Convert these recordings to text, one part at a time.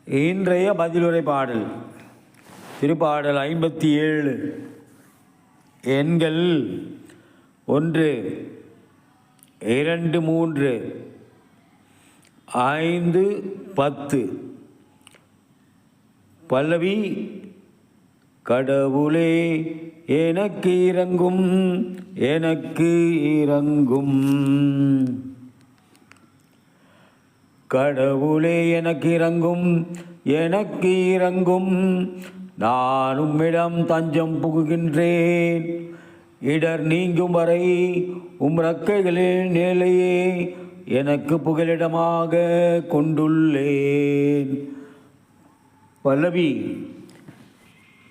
இன்றைய பதிலுரை பாடல் திருப்பாடல் 57. எண்கள் 1, 2, 3, 5, 10. பல்லவி கடவுளே எனக்கு இறங்கும், எனக்கு இறங்கும். கடவுளே எனக்கு இறங்கும், எனக்கு இறங்கும். நான் உம்மிடம் தஞ்சம் புகுகின்றேன். இடர் நீங்கும் வரை உம் இறக்கைகளின் நிலையே எனக்கு புகலிடமாக கொண்டுள்ளேன். பல்லவி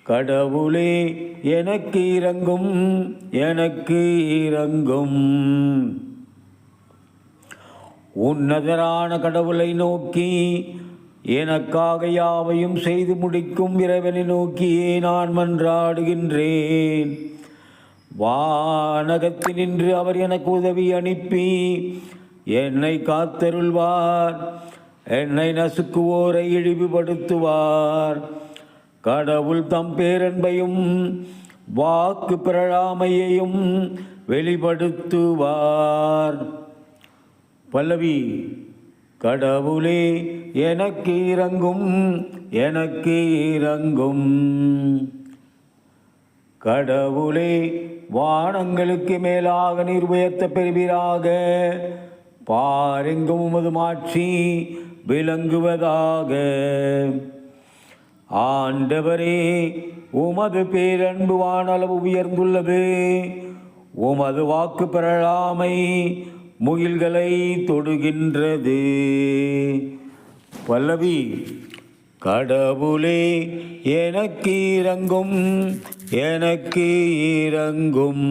கடவுளே எனக்கு இறங்கும், எனக்கு இறங்கும். உன்னதரான கடவுளை நோக்கி, எனக்காக யாவையும் செய்து முடிக்கும் இறைவனை நோக்கியே நான் மன்றாடுகின்றேன். வானகத்தினின்று அவர் எனக்கு உதவி அனுப்பி என்னை காத்தருள்வார். என்னை நசுக்குவோரை இழிவுபடுத்துவார். கடவுள் தம் பேரன்பையும் வாக்கு பிறழாமையையும் வெளிப்படுத்துவார். பல்லவி கடவுளே எனக்கு இறங்கும், எனக்கு இறங்கும். கடவுளே வானங்களுக்கு மேலாக நீர் உயர்த்த பெறுவீராக. பாரெங்கும் உமது மாட்சி விளங்குவதாக. ஆண்டவரே உமது பேரன்பு வானளவு உயர்ந்துள்ளது. உமது வாக்கு பெறலாமை முகில்களை தொடுகின்றது. பல்லவி கடவுளே எனக்கு இறங்கும், எனக்கு இறங்கும்.